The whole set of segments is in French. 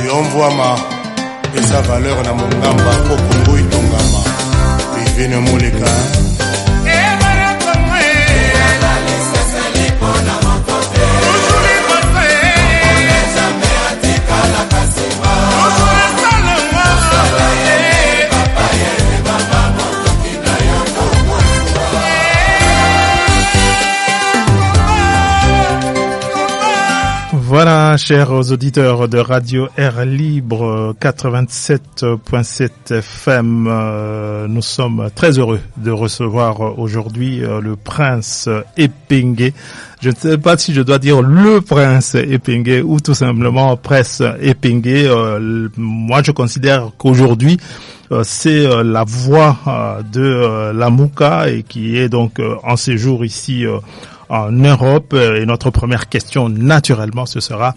Diomvwama esa valeur na mongamba po Kongo itongama Vivine Moleka Voilà, chers auditeurs de Radio Air Libre 87.7 FM, nous sommes très heureux de recevoir aujourd'hui le prince Epenge. Je ne sais pas si je dois dire le prince Epenge ou tout simplement prince Epenge. Moi, je considère qu'aujourd'hui, c'est la voix de la Mouka et qui est donc en séjour ici en Europe. Et notre première question, naturellement, ce sera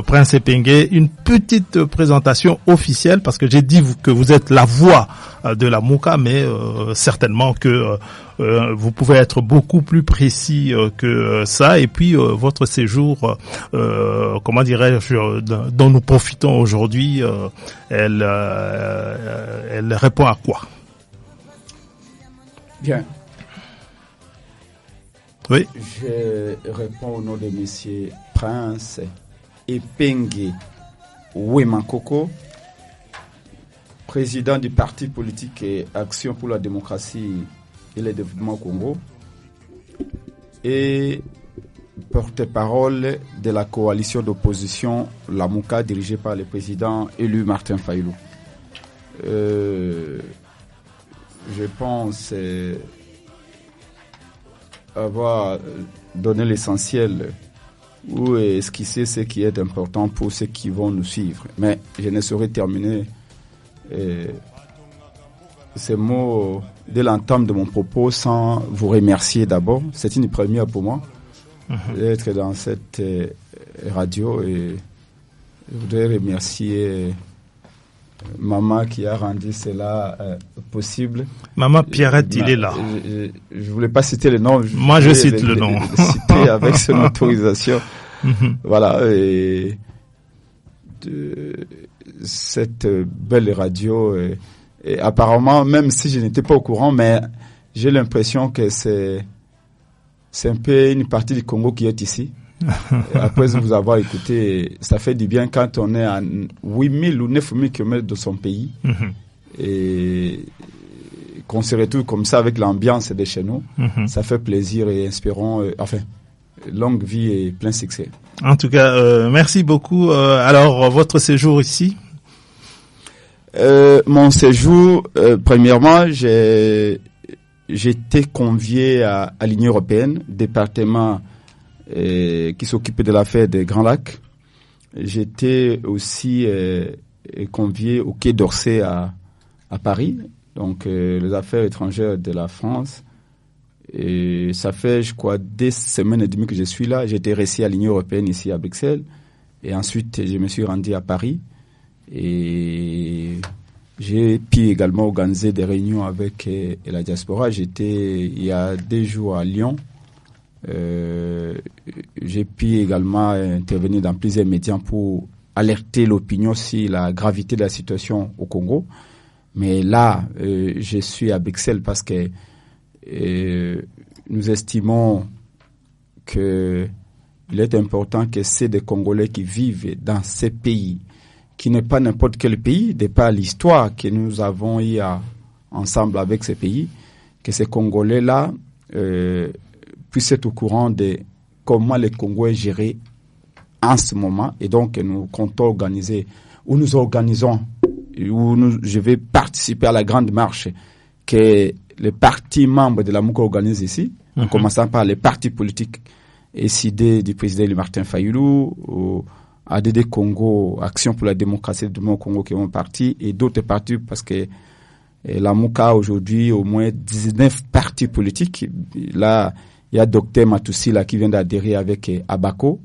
Prince Epenge, une petite présentation officielle, parce que j'ai dit que vous êtes la voix de la Mouka, mais certainement que vous pouvez être beaucoup plus précis que ça. Et puis votre séjour, comment dirais-je, dont nous profitons aujourd'hui, elle répond à quoi? Bien. Oui. Je réponds au nom de Monsieur Prince Epenge Wemankoko, président du parti politique et Action pour la démocratie et le développement au Congo et porte-parole de la coalition d'opposition La Mouka dirigée par le président élu Martin Fayulu. Je pense avoir donné l'essentiel ou esquissé ce qui est important pour ceux qui vont nous suivre. Mais je ne saurais terminer ces mots dès l'entame de mon propos sans vous remercier d'abord. C'est une première pour moi d'être dans cette radio et je voudrais remercier Maman qui a rendu cela possible. Maman Pierrette, il est là. Je voulais pas citer le nom. Moi, je cite le nom. Citer avec son autorisation. Voilà. Et cette belle radio. Et apparemment, même si je n'étais pas au courant, mais j'ai l'impression que c'est un peu une partie du Congo qui est ici. Après vous avoir écouté, ça fait du bien quand on est à 8000 ou 9000 km de son pays et qu'on se retrouve comme ça avec l'ambiance de chez nous. Ça fait plaisir et espérons, longue vie et plein succès. En tout cas, merci beaucoup. Alors, votre séjour ici? Mon séjour, premièrement, j'ai été convié à l'Union européenne, département qui s'occupe de l'affaire des Grands Lacs. J'étais aussi convié au Quai d'Orsay à Paris, donc les affaires étrangères de la France. Et ça fait, je crois, 2 semaines et demie que je suis là. J'étais resté à l'Union européenne ici à Bruxelles. Et ensuite, je me suis rendu à Paris. Et j'ai pu également organiser des réunions avec la diaspora. J'étais il y a 2 jours à Lyon. J'ai pu également intervenir dans plusieurs médias pour alerter l'opinion sur la gravité de la situation au Congo. Mais là, je suis à Bruxelles parce que nous estimons qu'il est important que c'est des Congolais qui vivent dans ces pays, qui n'est pas n'importe quel pays, de par l'histoire que nous avons eu ensemble avec ces pays, que ces Congolais-là puissent être au courant de comment le Congo est géré en ce moment. Et donc, nous comptons organiser, ou nous organisons, je vais participer à la grande marche que les partis membres de la Mouka organisent ici, en commençant par les partis politiques SID du président Martin Fayulu, ADD Congo, Action pour la démocratie du Congo qui vont partir, et d'autres partis parce que la Mouka aujourd'hui au moins 19 partis politiques. Là, il y a Dr Matoussi là qui vient d'adhérer avec Abako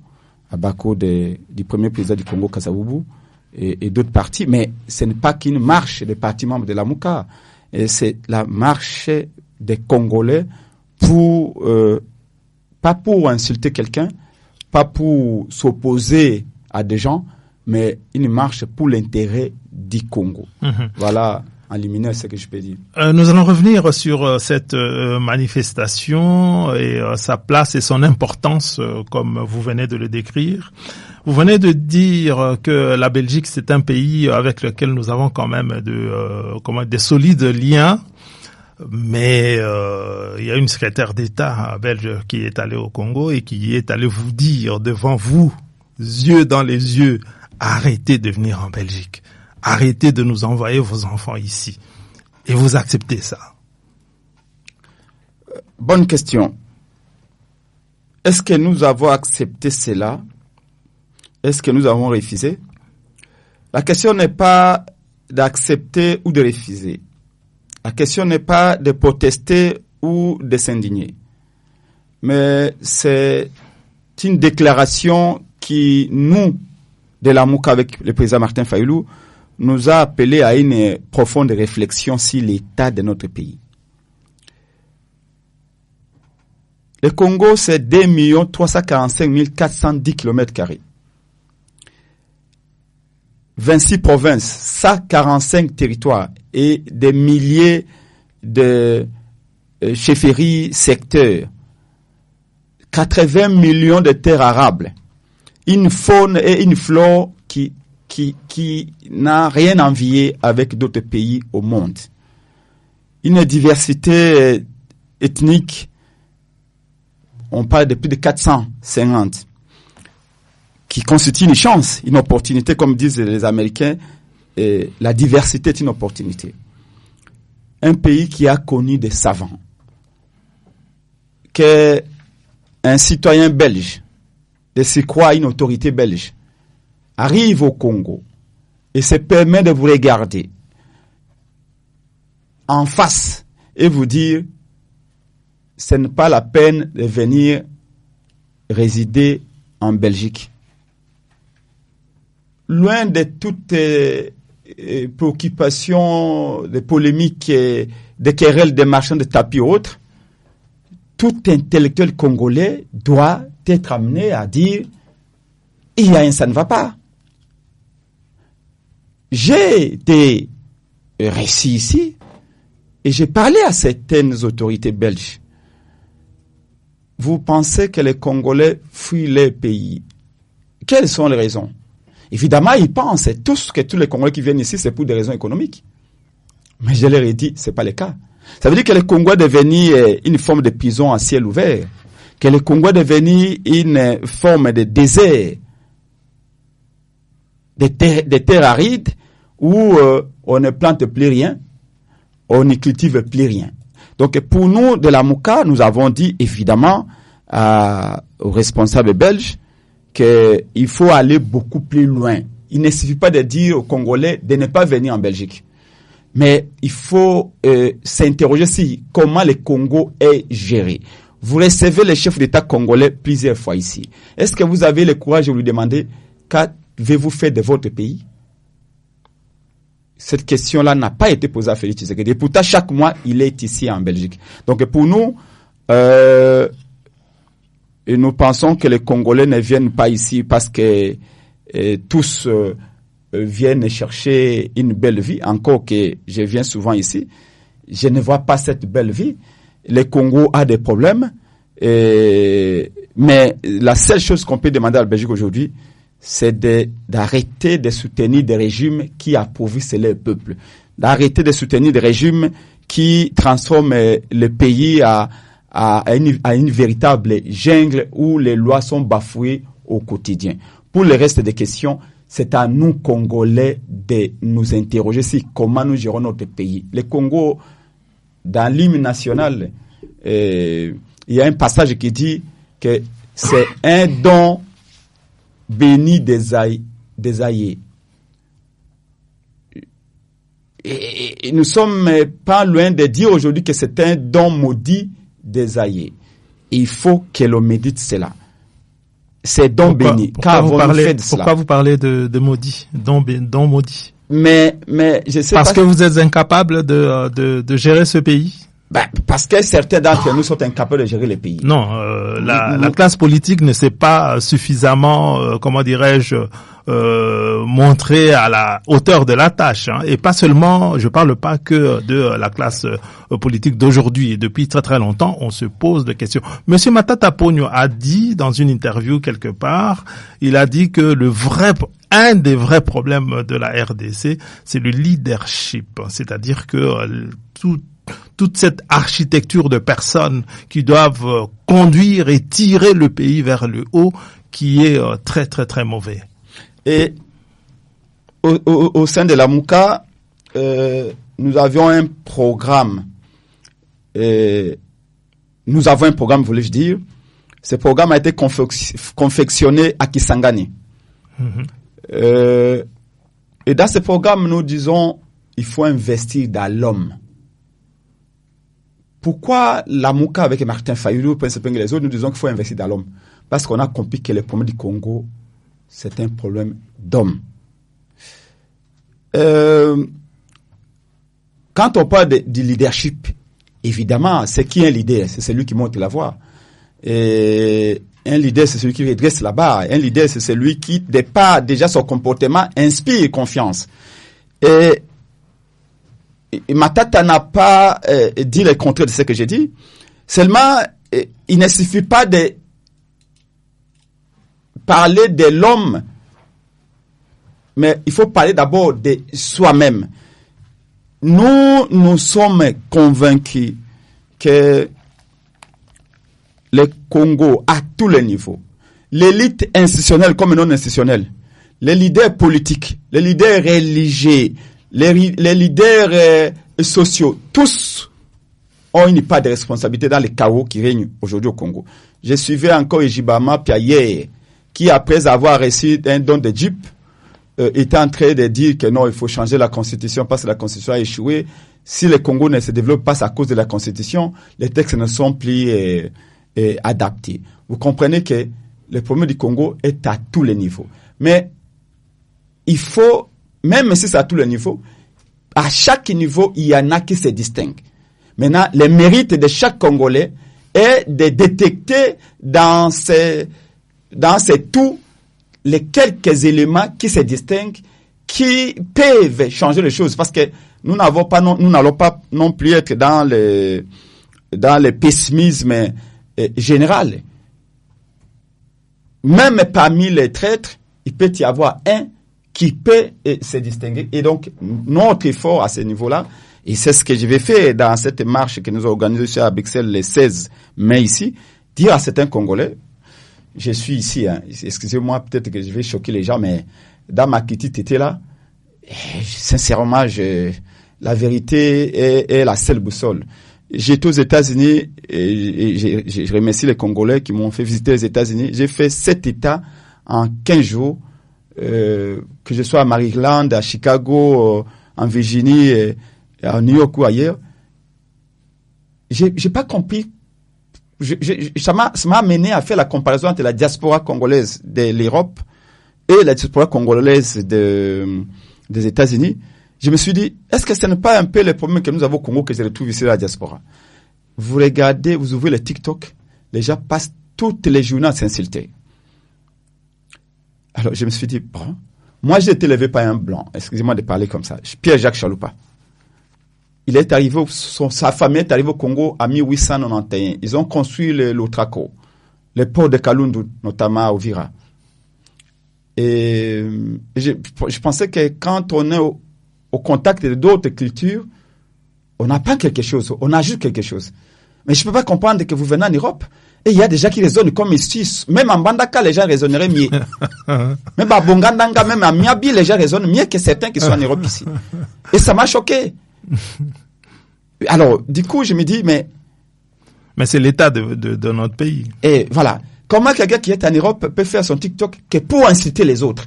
du premier président du Congo Kasavubu et d'autres partis. Mais ce n'est pas qu'une marche des partis membres de la Mouka, et c'est la marche des Congolais pour pas pour insulter quelqu'un, pas pour s'opposer à des gens, mais une marche pour l'intérêt du Congo. Voilà, en liminaire, ce que je peux dire. Nous allons revenir sur cette manifestation et sa place et son importance, comme vous venez de le décrire. Vous venez de dire que la Belgique, c'est un pays avec lequel nous avons quand même des solides liens. Mais il y a une secrétaire d'État belge qui est allée au Congo et qui est allée vous dire devant vous, yeux dans les yeux, arrêtez de venir en Belgique. Arrêtez de nous envoyer vos enfants ici. Et vous acceptez ça? Bonne question. Est-ce que nous avons accepté cela? Est-ce que nous avons refusé? La question n'est pas d'accepter ou de refuser. La question n'est pas de protester ou de s'indigner. Mais c'est une déclaration qui, nous, de la MOUCA avec le président Martin Fayulu, nous a appelé à une profonde réflexion sur l'état de notre pays. Le Congo, c'est 2 345 410 km². 26 provinces, 145 territoires et des milliers de chefferies, secteurs, 80 millions de terres arables, une faune et une flore qui n'a rien à envier avec d'autres pays au monde. Une diversité ethnique, on parle de plus de 450, qui constitue une chance, une opportunité, comme disent les Américains. Et la diversité est une opportunité. Un pays qui a connu des savants, qu'un citoyen belge, de se croire une autorité belge, arrive au Congo et se permet de vous regarder en face et vous dire ce n'est pas la peine de venir résider en Belgique. Loin de toutes préoccupations, de polémiques, de querelles des marchands de tapis et autres, tout intellectuel congolais doit être amené à dire il y a ça ne va pas. J'ai des récits ici et j'ai parlé à certaines autorités belges. Vous pensez que les Congolais fuient leur pays? Quelles sont les raisons? Évidemment, ils pensent tous que tous les Congolais qui viennent ici, c'est pour des raisons économiques. Mais je leur ai dit, c'est pas le cas. Ça veut dire que le Congo est devenu une forme de prison à ciel ouvert, que le Congo est devenu une forme de désert, des terres arides où on ne plante plus rien, on ne cultive plus rien. Donc pour nous, de la MOUCA, nous avons dit évidemment aux responsables belges qu'il faut aller beaucoup plus loin. Il ne suffit pas de dire aux Congolais de ne pas venir en Belgique. Mais il faut s'interroger sur comment le Congo est géré. Vous recevez le chef d'État congolais plusieurs fois ici. Est-ce que vous avez le courage de lui demander qu'avez-vous fait de votre pays? Cette question-là n'a pas été posée à Félix Tshisekedi. Pourtant, chaque mois, il est ici en Belgique. Donc pour nous, nous pensons que les Congolais ne viennent pas ici parce que tous viennent chercher une belle vie. Encore que je viens souvent ici, je ne vois pas cette belle vie. Le Congo a des problèmes, mais la seule chose qu'on peut demander à la Belgique aujourd'hui, c'est d'arrêter de soutenir des régimes qui appauvrissent le peuple, d'arrêter de soutenir des régimes qui transforment le pays à une véritable jungle où les lois sont bafouées au quotidien. Pour le reste des questions, c'est à nous, Congolais, de nous interroger sur comment nous gérons notre pays. Le Congo, dans l'hymne national, il y a un passage qui dit que c'est un don béni des aïeux. Et nous sommes pas loin de dire aujourd'hui que c'est un don maudit des aïeux. Il faut que l'on médite cela. C'est don béni. Pourquoi vous parlez de maudit, don maudit? Mais je sais parce pas que vous êtes incapable de gérer ce pays. Parce que certains d'entre nous sont incapables de gérer les pays. Non, la classe politique ne s'est pas suffisamment, comment dirais-je, montrée à la hauteur de la tâche. Hein. Et pas seulement, je parle pas que de la classe politique d'aujourd'hui. Depuis très très longtemps, on se pose des questions. Monsieur Matata Ponyo a dit dans une interview quelque part, il a dit que un des vrais problèmes de la RDC, c'est le leadership. C'est-à-dire que toute cette architecture de personnes qui doivent conduire et tirer le pays vers le haut, qui est très très très mauvais. Et au sein de la MOUCA, nous avions un programme. Nous avons un programme, voulais-je dire. Ce programme a été confectionné à Kisangani. Et dans ce programme, nous disons, il faut investir dans l'homme. Pourquoi la MOUCA avec Martin Fayulu, Prince Peng et les autres, nous disons qu'il faut investir dans l'homme? Parce qu'on a compris que le problème du Congo, c'est un problème d'homme. Quand on parle du leadership, évidemment, c'est qui un leader? C'est celui qui monte la voie. Et un leader, c'est celui qui redresse la barre. Un leader, c'est celui qui, de par déjà son comportement, inspire confiance. Et Matata n'a pas dit le contraire de ce que j'ai dit. Seulement, il ne suffit pas de parler de l'homme, mais il faut parler d'abord de soi-même. Nous sommes convaincus que le Congo, à tous les niveaux, l'élite institutionnelle comme non institutionnelle, les leaders politiques, les leaders religieux, les leaders sociaux, tous ont une part de responsabilité dans le chaos qui règne aujourd'hui au Congo. Je suivais encore Ejibama Piaye, qui après avoir reçu un don de Jeep, était en train de dire que non, il faut changer la constitution parce que la constitution a échoué. Si le Congo ne se développe pas à cause de la constitution, les textes ne sont plus adaptés. Vous comprenez que le problème du Congo est à tous les niveaux. Mais il faut, même si c'est à tous les niveaux, à chaque niveau, il y en a qui se distinguent. Maintenant, le mérite de chaque Congolais est de détecter dans ces tout les quelques éléments qui se distinguent, qui peuvent changer les choses, parce que nous n'allons pas non plus être dans le pessimisme général. Même parmi les traîtres, il peut y avoir un qui peut se distinguer. Et donc, notre effort à ce niveau-là, et c'est ce que je vais faire dans cette marche que nous avons organisée à Bruxelles le 16 mai ici, dire à certains Congolais, je suis ici, hein, excusez-moi, peut-être que je vais choquer les gens, mais dans ma petite été là, sincèrement, la vérité est la seule boussole. J'étais aux États-Unis et je remercie les Congolais qui m'ont fait visiter les États-Unis. J'ai fait 7 États en 15 jours, que je sois à Maryland, à Chicago, en Virginie, à New York ou ailleurs. J'ai pas compris. Ça m'a amené à faire la comparaison entre la diaspora congolaise de l'Europe et la diaspora congolaise des États-Unis. Je me suis dit, est-ce que ce n'est pas un peu le problème que nous avons au Congo que je retrouve ici à la diaspora? Vous regardez, vous ouvrez le TikTok, les gens passent toutes les journées à s'insulter. Alors je me suis dit, bon, moi j'ai été élevé par un blanc, excusez-moi de parler comme ça, Pierre-Jacques Chaloupa. Il est arrivé, sa famille est arrivée au Congo en 1891. Ils ont construit l'Otraco, le port de Kalundu, notamment à Uvira. Et je pensais que quand on est au contact d'autres cultures, on apprend quelque chose, on ajoute quelque chose. Mais je ne peux pas comprendre que vous venez en Europe et il y a des gens qui raisonnent comme ici. Même en Bandaka, les gens raisonneraient mieux. Même à Bongandanga, même à Miabi, les gens raisonnent mieux que certains qui sont en Europe ici. Et ça m'a choqué. Alors, du coup, je me dis, mais c'est l'état de notre pays. Et voilà. Comment quelqu'un qui est en Europe peut faire son TikTok que pour inciter les autres?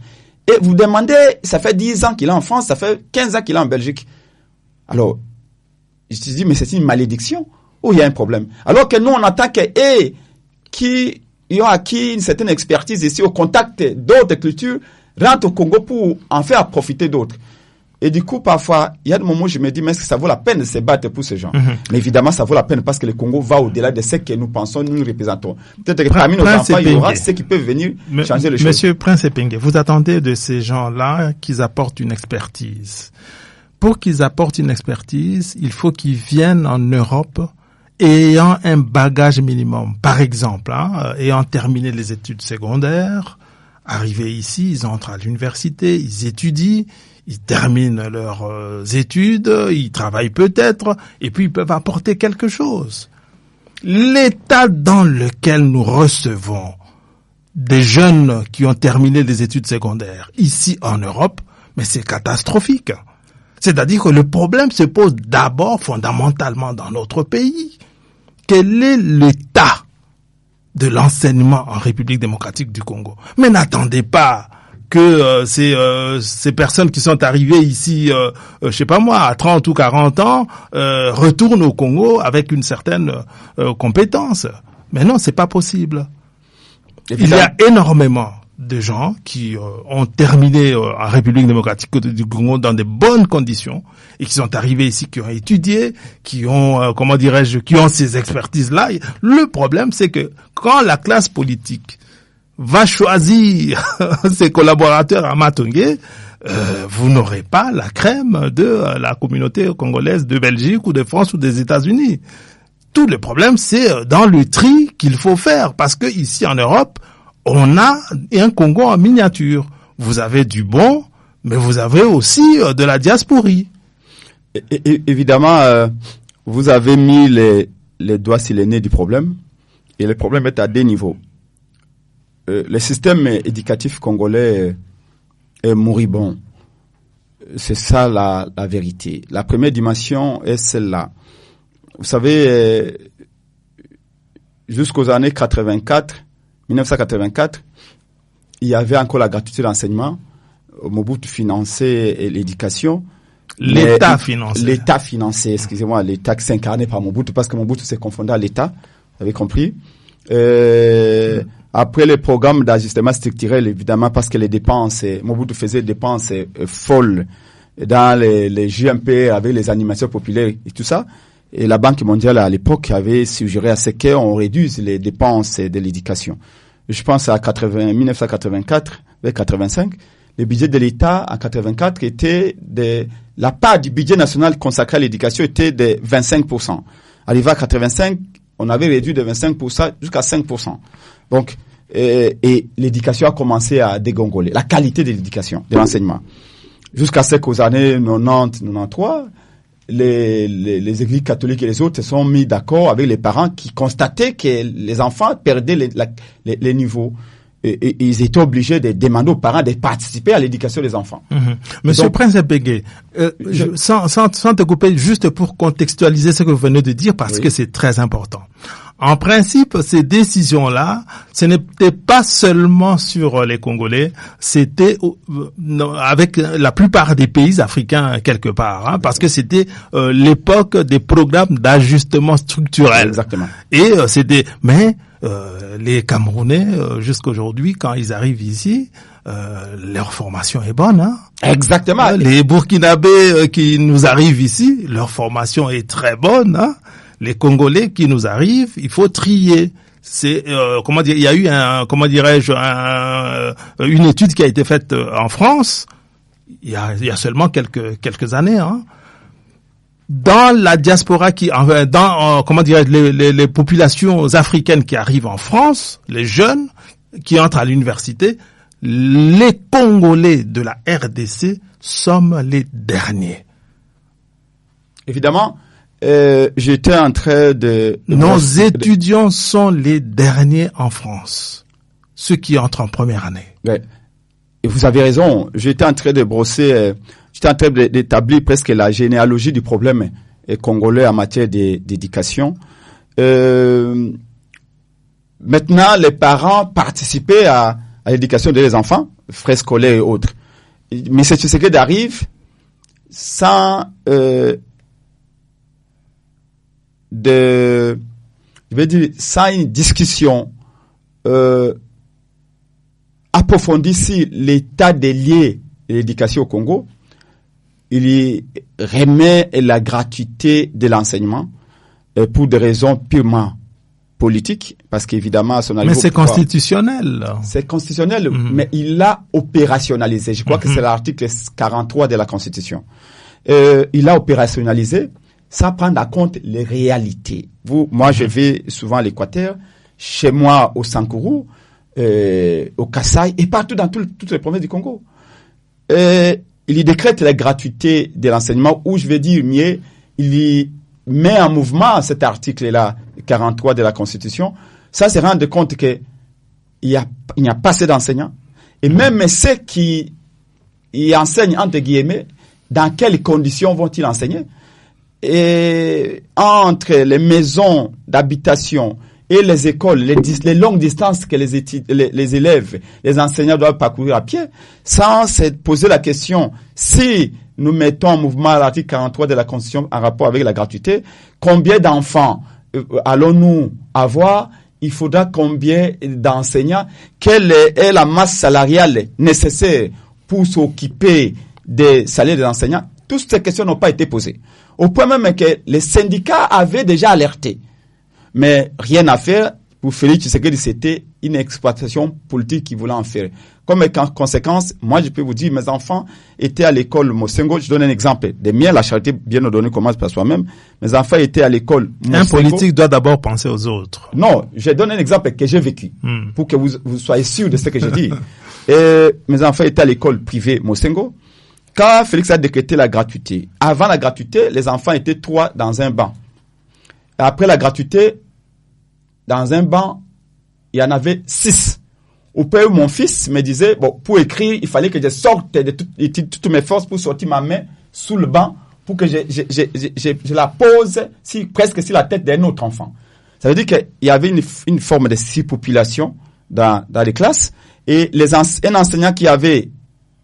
Et vous demandez, ça fait 10 ans qu'il est en France, ça fait 15 ans qu'il est en Belgique. Alors, je te dis, mais c'est une malédiction ou il y a un problème? Alors que nous, on attend qui ont acquis une certaine expertise ici au contact d'autres cultures, rentrent au Congo pour en faire profiter d'autres. Et du coup, parfois, il y a des moments où je me dis, mais est-ce que ça vaut la peine de se battre pour ces gens? Mais évidemment, ça vaut la peine parce que le Congo va au-delà de ce que nous pensons, nous représentons. Peut-être que parmi nos enfants, il y aura ceux qui peuvent venir changer les choses. Monsieur Prince Epenge, vous attendez de ces gens-là qu'ils apportent une expertise. Pour qu'ils apportent une expertise, il faut qu'ils viennent en Europe ayant un bagage minimum. Par exemple, ayant terminé les études secondaires, arrivés ici, ils entrent à l'université, ils étudient, ils terminent leurs études, ils travaillent peut-être, et puis ils peuvent apporter quelque chose. L'état dans lequel nous recevons des jeunes qui ont terminé les études secondaires ici en Europe, mais c'est catastrophique. C'est-à-dire que le problème se pose d'abord fondamentalement dans notre pays. Quel est l'état de l'enseignement en République démocratique du Congo? Mais n'attendez pas que ces personnes qui sont arrivées ici, je sais pas moi, à 30 ou 40 ans, retournent au Congo avec une certaine compétence. Mais non, c'est pas possible. Il y a énormément de gens qui ont terminé en République démocratique du Congo dans de bonnes conditions et qui sont arrivés ici, qui ont étudié, qui ont, qui ont ces expertises-là. Le problème, c'est que quand la classe politique va choisir ses collaborateurs à Matongé, vous n'aurez pas la crème de la communauté congolaise de Belgique ou de France ou des États-Unis. Tout le problème, c'est dans le tri qu'il faut faire, parce que ici en Europe, on a un Congo en miniature. Vous avez du bon, mais vous avez aussi de la diasporie. Évidemment, vous avez mis les doigts sur les nez du problème, et le problème est à deux niveaux. Le système éducatif congolais est moribond. C'est ça la vérité. La première dimension est celle-là. Vous savez, jusqu'aux années 1984, il y avait encore la gratuité d'enseignement. Mobutu finançait l'éducation. L'État finançait. L'État finançait, excusez-moi, l'État qui s'incarnait par Mobutu, parce que Mobutu s'est confondu à l'État. Vous avez compris? Après les programmes d'ajustement structurel, évidemment, parce que les dépenses, Mobutu faisait des dépenses folles dans les JMP avec les animations populaires et tout ça. Et la Banque mondiale, à l'époque, avait suggéré à ce qu'on réduise les dépenses de l'éducation. Je pense à 1984, vers 85, le budget de l'État en 84 était la part du budget national consacré à l'éducation était de 25%. Arrivé à 85, on avait réduit de 25% jusqu'à 5%. Donc, et l'éducation a commencé à dégongoler. La qualité de l'éducation, de l'enseignement. Jusqu'à ce qu'aux années 90, 93, les églises catholiques et les autres se sont mis d'accord avec les parents qui constataient que les enfants perdaient les niveaux. Et ils étaient obligés de demander aux parents de participer à l'éducation des enfants. Monsieur Prince Epenge, sans te couper, juste pour contextualiser ce que vous venez de dire, parce que c'est très important. En principe, ces décisions-là, ce n'était pas seulement sur les Congolais, c'était avec la plupart des pays africains quelque part, parce que c'était l'époque des programmes d'ajustement structurel. Exactement. Et les Camerounais, jusqu'aujourd'hui, quand ils arrivent ici, leur formation est bonne. Exactement. Les Burkinabés qui nous arrivent ici, leur formation est très bonne. Les Congolais qui nous arrivent, il faut trier. C'est il y a eu une étude qui a été faite en France il y a seulement quelques années. Dans la diaspora les populations africaines qui arrivent en France, les jeunes qui entrent à l'université, les Congolais de la RDC sommes les derniers. Évidemment, j'étais en train de... Nos étudiants sont les derniers en France, ceux qui entrent en première année. Ouais. Et vous avez raison, j'étais en train de brosser... J'étais en train d'établir presque la généalogie du problème congolais en matière d'éducation. Maintenant, les parents participaient à l'éducation des enfants, frais scolaires et autres. Mais c'est ce qui arrive sans sans une discussion approfondie sur l'état des liens de l'éducation au Congo. il y remet la gratuité de l'enseignement pour des raisons purement politiques, parce qu'évidemment, à son Mais c'est constitutionnel. C'est constitutionnel, mais il l'a opérationnalisé. Je crois que c'est l'article 43 de la Constitution. Il l'a opérationnalisé sans prendre en compte les réalités. Moi, je vais souvent à l'Équateur, chez moi au Sankourou, au Kasaï et partout dans toutes les provinces du Congo. Il y décrète la gratuité de l'enseignement, ou je vais dire mieux, il y met en mouvement cet article-là, 43 de la Constitution. Ça se rend compte qu'il n'y a pas assez d'enseignants. Et même ceux qui y enseignent, entre guillemets, dans quelles conditions vont-ils enseigner? Et entre les maisons d'habitation et les écoles, les longues distances que les élèves, les enseignants doivent parcourir à pied, sans se poser la question, si nous mettons en mouvement l'article 43 de la Constitution en rapport avec la gratuité, combien d'enfants allons-nous avoir? Il faudra combien d'enseignants? Quelle est la masse salariale nécessaire pour s'occuper des salaires des enseignants? Toutes ces questions n'ont pas été posées. Au point même que les syndicats avaient déjà alerté. Mais rien à faire. Pour Félix Tshisekedi, c'était une exploitation politique qu'il voulait en faire. Comme conséquence, moi je peux vous dire, mes enfants étaient à l'école Mosengo. Je donne un exemple. Des miens, la charité bien ordonnée commence par soi-même. Mes enfants étaient à l'école Mosengo. Un politique doit d'abord penser aux autres. Non, je donne un exemple que j'ai vécu. Pour que vous soyez sûr de ce que je dis. Et mes enfants étaient à l'école privée Mosengo. Quand Félix a décrété la gratuité, avant la gratuité, les enfants étaient 3 dans un banc. Après la gratuité, dans un banc, il y en avait 6. Au père, mon fils me disait, bon, pour écrire, il fallait que je sorte de toutes mes forces pour sortir ma main sous le banc pour que je la pose presque sur la tête d'un autre enfant. Ça veut dire qu'il y avait une forme de surpopulation dans les classes, et un enseignant qui avait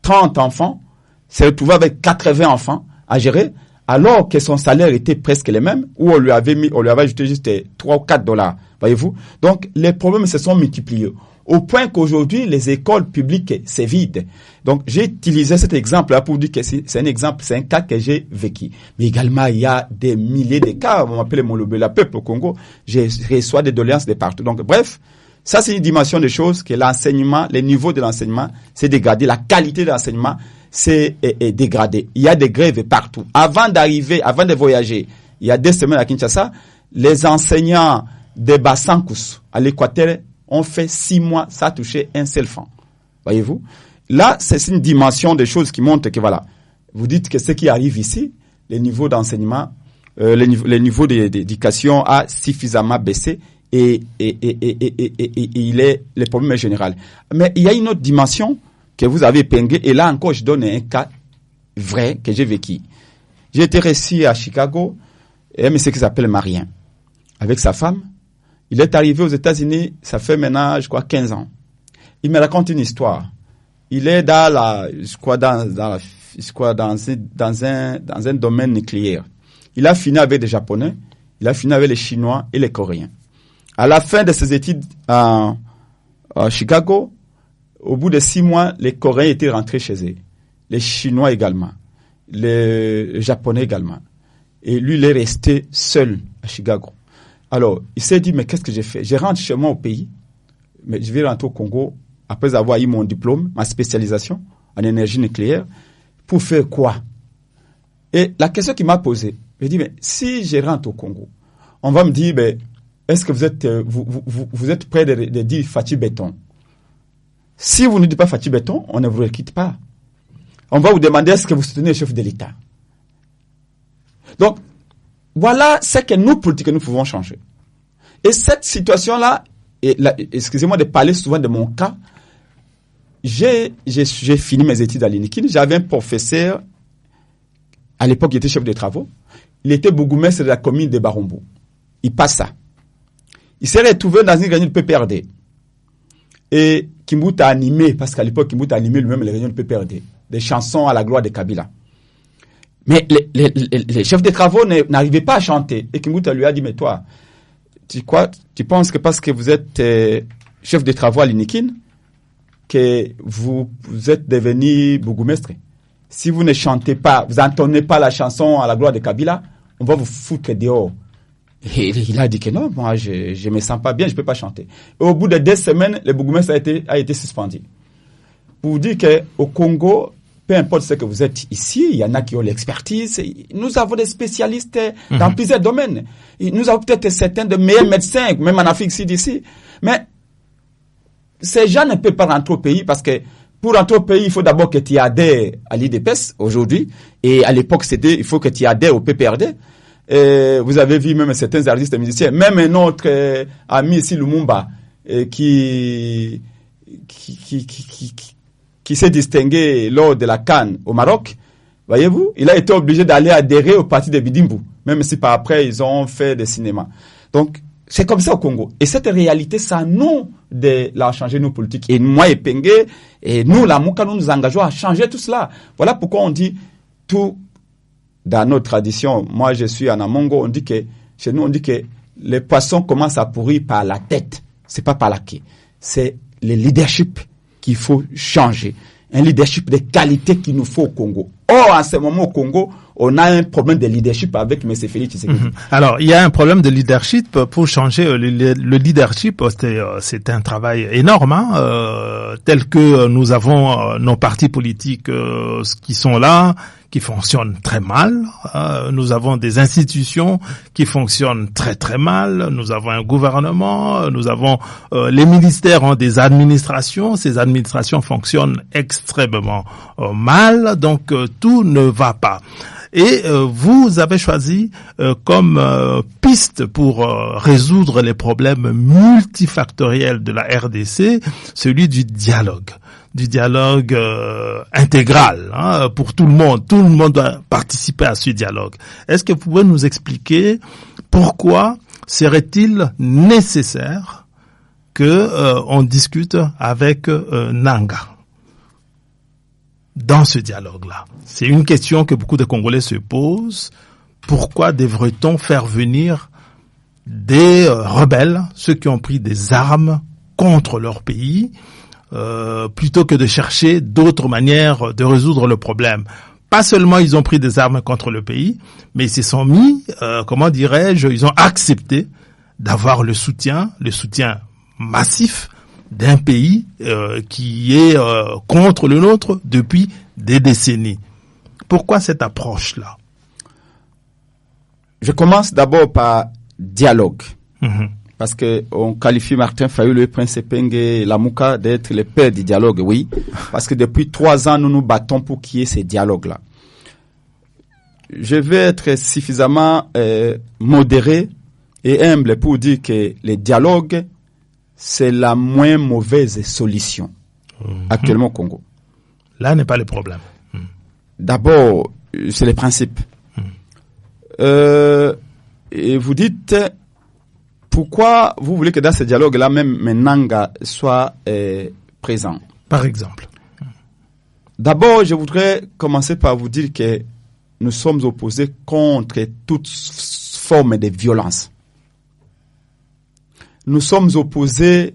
30 enfants s'est retrouvé avec 80 enfants à gérer, alors que son salaire était presque le même, où on lui avait ajouté juste 3 ou 4 $. Voyez-vous? Donc, les problèmes se sont multipliés. Au point qu'aujourd'hui, les écoles publiques, c'est vide. Donc, j'ai utilisé cet exemple-là pour dire que c'est un exemple, c'est un cas que j'ai vécu. Mais également, il y a des milliers de cas. On m'appelle la peuple au Congo. Je reçois des doléances de partout. Donc, bref, ça, c'est une dimension des choses que l'enseignement, les niveaux de l'enseignement, c'est dégradé. La qualité de l'enseignement, c'est dégradé. Il y a des grèves partout. Avant de voyager, il y a 2 semaines à Kinshasa, les enseignants de Bassankus, à l'Équateur, ont fait 6 mois sans toucher un seul franc. Voyez-vous? Là, c'est une dimension des choses qui montrent que voilà. Vous dites que ce qui arrive ici, les niveaux d'enseignement, les niveaux d'éducation a suffisamment baissé et le problème est général. Mais il y a une autre dimension que vous avez épinglée, et là encore, je donne un cas vrai que j'ai vécu. J'ai été reçu à Chicago, un monsieur qui s'appelle Marien, avec sa femme. Il est arrivé aux États-Unis, ça fait maintenant, je crois, 15 ans. Il me raconte une histoire. Il est dans un domaine nucléaire. Il a fini avec des Japonais, il a fini avec les Chinois et les Coréens. À la fin de ses études à Chicago, au bout de 6 mois, les Coréens étaient rentrés chez eux. Les Chinois également. Les Japonais également. Et lui, il est resté seul à Chicago. Alors, il s'est dit, mais qu'est-ce que j'ai fait? Je rentre chez moi au pays, mais je vais rentrer au Congo après avoir eu mon diplôme, ma spécialisation en énergie nucléaire, pour faire quoi? Et la question qu'il m'a posée, je dit, mais si je rentre au Congo, on va me dire, ben, est-ce que vous êtes prêt de dire Fatou Béton? Si vous ne dites pas Fatou Béton, on ne vous quitte pas. On va vous demander est-ce que vous soutenez le chef de l'État. Donc, voilà ce que nous, politiques, nous pouvons changer. Et cette situation-là, excusez-moi de parler souvent de mon cas, j'ai fini mes études à l'INIKIN. J'avais un professeur, à l'époque, il était chef de travaux. Il était bourgmestre de la commune de Barombo. Il passe ça. Il s'est retrouvé dans une réunion de PPRD. Et Kimbuta a animé, parce qu'à l'époque, Kimbuta a animé lui-même les réunions de PPRD. Des chansons à la gloire de Kabila. Mais les chefs de travaux n'arrivaient pas à chanter. Et Kimbuta lui a dit, mais toi, tu penses que parce que vous êtes chef de travaux à l'INIKIN, que vous êtes devenu bourgmestre? si vous ne chantez pas, vous n'entendez pas la chanson à la gloire de Kabila, on va vous foutre dehors. Et il a dit que non, moi je me sens pas bien, je peux pas chanter. Et au bout de 2 semaines, le bourgmestre a été suspendu. Pour vous dire que au Congo, peu importe ce que vous êtes ici, il y en a qui ont l'expertise. Nous avons des spécialistes dans plusieurs domaines. Et nous avons peut-être certains de meilleurs médecins, même en Afrique d'ici. Mais ces gens ne peuvent pas rentrer au pays parce que pour rentrer au pays, il faut d'abord que tu adhères à l'IDPS aujourd'hui. Et à l'époque, il faut que tu adhères au PPRD. Vous avez vu même certains artistes et musiciens, même un autre ami ici, Lumumba, qui s'est distingué lors de la CAN au Maroc. Voyez-vous, il a été obligé d'aller adhérer au parti de Bidimbu, même si par après ils ont fait des cinémas. Donc, c'est comme ça au Congo. Et cette réalité, ça nous l'a changé nos politiques. Et moi et Pengue, et nous, la Mouka, nous nous engageons à changer tout cela. Voilà pourquoi on dit tout. Dans notre tradition, moi je suis en Amongo, chez nous on dit que les poissons commencent à pourrir par la tête, c'est pas par la queue. C'est le leadership qu'il faut changer, un leadership de qualité qu'il nous faut au Congo. Or, en ce moment au Congo, on a un problème de leadership avec M. Félix Tshisekedi. Alors, il y a un problème de leadership. Pour changer le leadership, c'est un travail énorme, tel que nous avons nos partis politiques qui sont là, qui fonctionnent très mal. Nous avons des institutions qui fonctionnent très très mal. Nous avons un gouvernement. Nous avons les ministères ont des administrations. Ces administrations fonctionnent extrêmement mal. Donc tout ne va pas. Et vous avez choisi comme piste pour résoudre les problèmes multifactoriels de la RDC celui du dialogue intégral pour tout le monde. Tout le monde doit participer à ce dialogue. Est-ce que vous pouvez nous expliquer pourquoi serait-il nécessaire que on discute avec Nanga dans ce dialogue-là? C'est une question que beaucoup de Congolais se posent. Pourquoi devrait-on faire venir des rebelles, ceux qui ont pris des armes contre leur pays, plutôt que de chercher d'autres manières de résoudre le problème? Pas seulement ils ont pris des armes contre le pays, mais ils se sont mis, ils ont accepté d'avoir le soutien massif d'un pays qui est contre le nôtre depuis des décennies. Pourquoi cette approche-là? Je commence d'abord par dialogue. Parce que on qualifie Martin Fayulu et Prince Pengue Lamuka d'être les pères du dialogue, oui. Parce que depuis 3 ans, nous nous battons pour qu'il y ait ces dialogues-là. Je vais être suffisamment modéré et humble pour dire que les dialogues, c'est la moins mauvaise solution actuellement au Congo. Là n'est pas le problème. D'abord, c'est les principes. Et vous dites, pourquoi vous voulez que dans ce dialogue-là, même Nanga soit présent? Par exemple. D'abord, je voudrais commencer par vous dire que nous sommes opposés contre toute forme de violence. Nous sommes opposés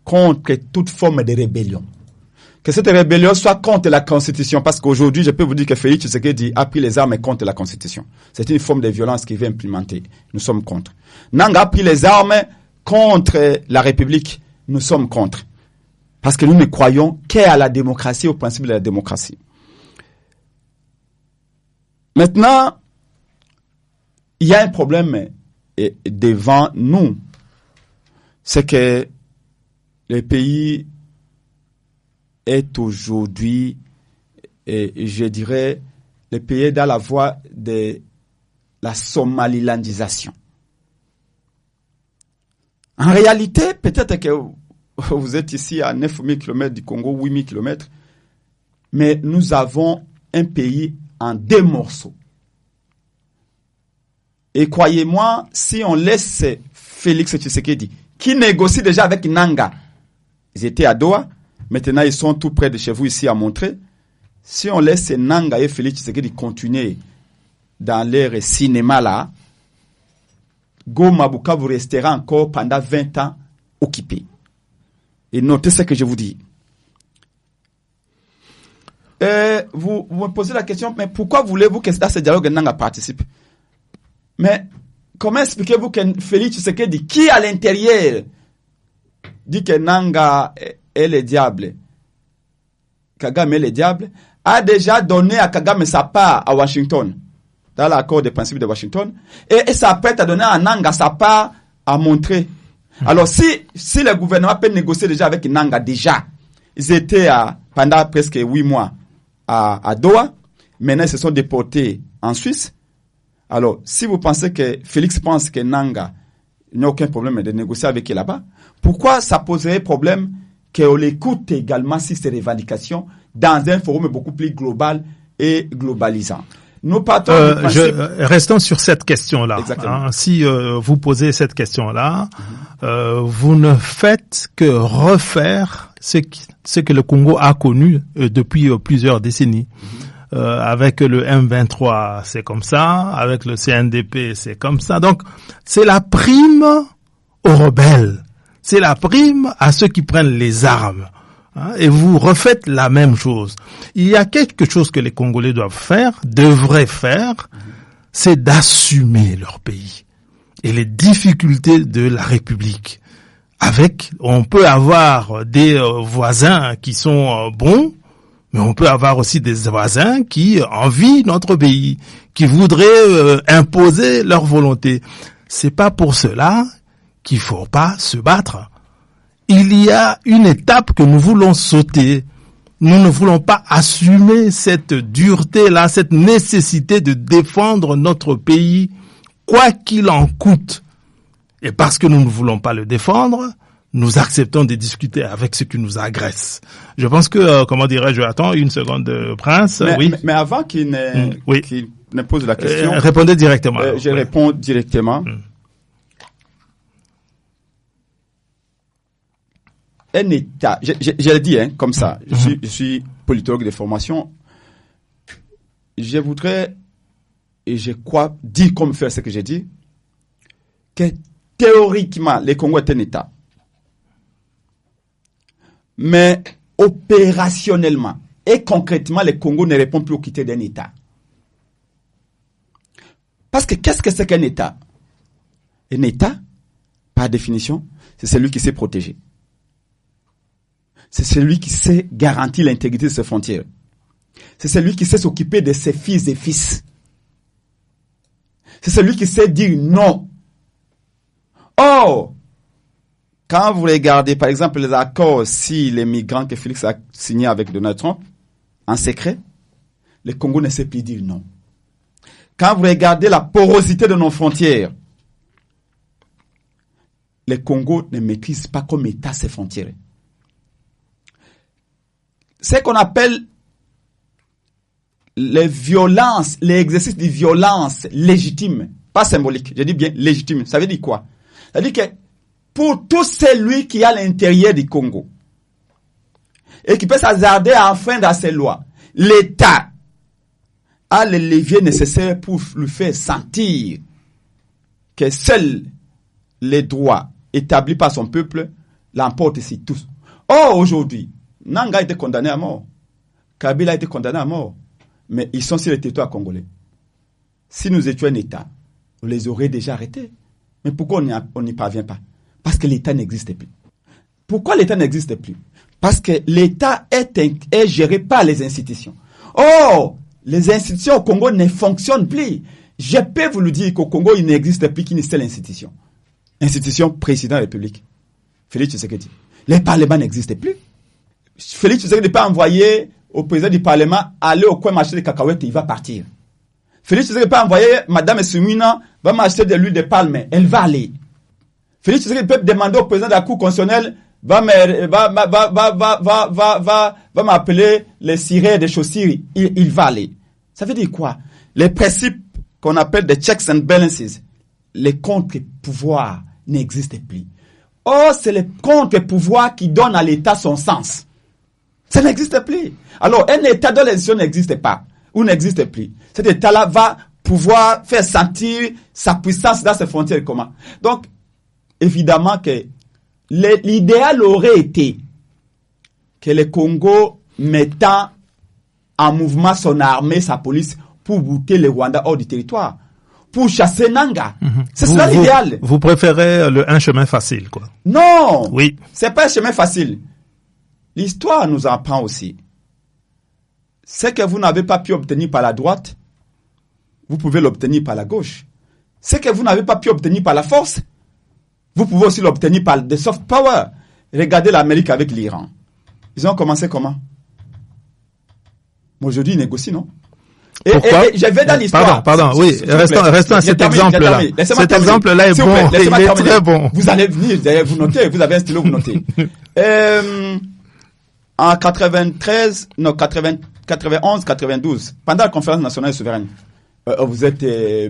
contre toute forme de rébellion. Que cette rébellion soit contre la Constitution, parce qu'aujourd'hui, je peux vous dire que Félix Tshisekedi a pris les armes contre la Constitution. C'est une forme de violence qu'il veut implémenter. Nous sommes contre. Nanga a pris les armes contre la République. Nous sommes contre. Parce que nous ne croyons qu'à la démocratie, au principe de la démocratie. Maintenant, il y a un problème devant nous. C'est que le pays est aujourd'hui, je dirais, le pays est dans la voie de la somalilandisation. En réalité, peut-être que vous êtes ici à 9000 km du Congo, 8000 km, mais nous avons un pays en 2 morceaux. Et croyez-moi, si on laisse Félix Tshisekedi, qui négocie déjà avec Nanga, ils étaient à Doha, maintenant ils sont tout près de chez vous ici à Montreux, si on laisse Nanga et Félix Tshisekedi continuer dans leur cinéma là, Goma Bukavu restera encore pendant 20 ans occupé. Et notez ce que je vous dis. vous me posez la question, mais pourquoi voulez-vous que dans ce dialogue Nanga participe? Mais comment expliquez-vous que Félix Tshisekedi, qui à l'intérieur dit que Nanga est le diable, Kagame est le diable, a déjà donné à Kagame sa part à Washington, dans l'accord des principes de Washington, et s'apprête à donner à Nanga sa part à montrer. Alors si le gouvernement peut négocier déjà avec Nanga déjà, ils étaient pendant presque 8 mois à Doha, maintenant ils se sont déportés en Suisse. Alors, si vous pensez que Félix pense que Nanga n'a aucun problème de négocier avec eux là-bas, pourquoi ça poserait problème qu'on l'écoute également sur ses revendications dans un forum beaucoup plus global et globalisant? Nous partons du principe... Restons sur cette question-là. Hein, si vous posez cette question-là, vous ne faites que refaire ce que le Congo a connu depuis plusieurs décennies. Avec le M23, c'est comme ça. Avec le CNDP, c'est comme ça. Donc, c'est la prime aux rebelles. C'est la prime à ceux qui prennent les armes. Et vous refaites la même chose. Il y a quelque chose que les Congolais devraient faire, c'est d'assumer leur pays et les difficultés de la République. On peut avoir des voisins qui sont bons, mais on peut avoir aussi des voisins qui envient notre pays, qui voudraient imposer leur volonté. C'est pas pour cela qu'il faut pas se battre. Il y a une étape que nous voulons sauter. Nous ne voulons pas assumer cette dureté-là, cette nécessité de défendre notre pays, quoi qu'il en coûte. Et parce que nous ne voulons pas le défendre, nous acceptons de discuter avec ceux qui nous agressent. Je pense que, comment dirais-je, attends une seconde, Prince. Mais avant qu'il ne pose la question... répondez directement. Je réponds directement. Un État, je l'ai dit comme ça, je suis politologue de formation, je voudrais, et je crois, dire comme faire ce que j'ai dit, que théoriquement, le Congo est un État. Mais opérationnellement et concrètement, le Congo ne répond plus aux critères d'un État. Parce que qu'est-ce que c'est qu'un État? Un État, par définition, c'est celui qui sait protéger. C'est celui qui sait garantir l'intégrité de ses frontières. C'est celui qui sait s'occuper de ses fils et fils. C'est celui qui sait dire non. Oh! Quand vous regardez, par exemple, les accords, si les migrants que Félix a signés avec Donald Trump, en secret, le Congo ne sait plus dire non. Quand vous regardez la porosité de nos frontières, le Congo ne maîtrise pas comme État ses frontières. Ce qu'on appelle les violences, l'exercice de violence légitime, pas symbolique, je dis bien légitime, ça veut dire quoi? Ça veut dire que pour tout celui qui est à l'intérieur du Congo et qui peut s'hasarder à enfreindre ses lois, l'État a les leviers nécessaires pour lui faire sentir que seuls les droits établis par son peuple l'emportent ici tous. Or, aujourd'hui, Nanga a été condamné à mort. Kabila a été condamné à mort. Mais ils sont sur le territoire congolais. Si nous étions un État, on les aurait déjà arrêtés. Mais pourquoi on n'y parvient pas? Parce que l'État n'existe plus. Pourquoi l'État n'existe plus? Parce que l'État est géré par les institutions. Oh, les institutions au Congo ne fonctionnent plus. Je peux vous le dire qu'au Congo, il n'existe plus qu'une seule institution. Institution président de la République. Félix Tshisekedi. Les parlements n'existent plus. Félix Tshisekedi peut envoyer au président du Parlement aller au coin marché de cacahuètes et il va partir. Félix Tshisekedi peut envoyer Madame Soumina va m'acheter de l'huile de palme, elle va aller. Félix Tshisekedi peut demander au président de la Cour constitutionnelle va m'appeler les cirés des chaussures, il va aller. Ça veut dire quoi? Les principes qu'on appelle des checks and balances, les contre-pouvoirs n'existent plus. Oh, c'est les contre-pouvoirs qui donnent à l'État son sens. Ça n'existe plus. Alors, un État dont l'élection n'existe pas, ou n'existe plus, cet État-là va pouvoir faire sentir sa puissance dans ses frontières comment? Donc, évidemment que l'idéal aurait été que le Congo mettant en mouvement son armée, sa police, pour bouter les Rwandais hors du territoire, pour chasser Nanga. C'est cela l'idéal. Vous préférez un chemin facile, quoi. Non, oui. C'est pas un chemin facile. L'histoire nous apprend aussi. Ce que vous n'avez pas pu obtenir par la droite, vous pouvez l'obtenir par la gauche. Ce que vous n'avez pas pu obtenir par la force, vous pouvez aussi l'obtenir par des soft power. Regardez l'Amérique avec l'Iran. Ils ont commencé comment? Aujourd'hui, ils négocient, non? Pourquoi? Et je vais dans l'histoire. Pardon, oui, restons à cet exemple-là. Cet exemple-là est bon, il est très bon. Vous allez venir, d'ailleurs, vous notez, vous avez un stylo, vous notez. En 91, 92, pendant la conférence nationale souveraine, vous êtes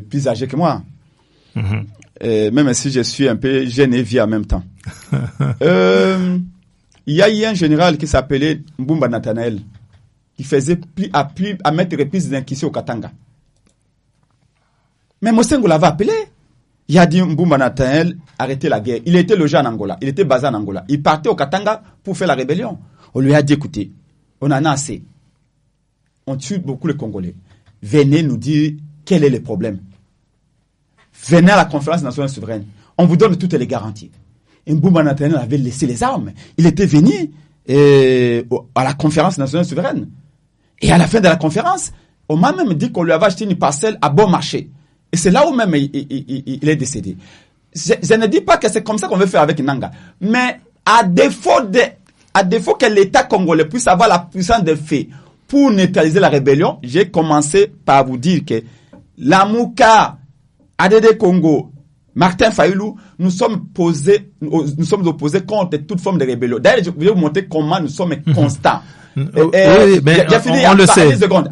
plus âgé que moi. Même si je suis un peu jeune et vieux en même temps. Il y a eu un général qui s'appelait Mbumba Nathanaël, qui faisait à mettre reprises d'inquisition au Katanga. Mais Mosengo l'avait appelé. Il a dit Mbumba Nathanaël, arrêtez la guerre. Il était logé en Angola, il était basé en Angola. Il partait au Katanga pour faire la rébellion. On lui a dit, écoutez, on en a assez. On tue beaucoup les Congolais. Venez nous dire quel est le problème. Venez à la conférence nationale souveraine. On vous donne toutes les garanties. Et Mbumba Nathanaël avait laissé les armes. Il était venu à la conférence nationale souveraine. Et à la fin de la conférence, on m'a même dit qu'on lui avait acheté une parcelle à bon marché. Et c'est là où même il est décédé. Je ne dis pas que c'est comme ça qu'on veut faire avec Nanga. Mais à défaut que l'État congolais puisse avoir la puissance de fait pour neutraliser la rébellion, j'ai commencé par vous dire que Lamuka, ADD Congo, Martin Fayulu, nous sommes opposés contre toute forme de rébellion. D'ailleurs, je vais vous montrer comment nous sommes constants. Oui, mais on le sait. Une seconde.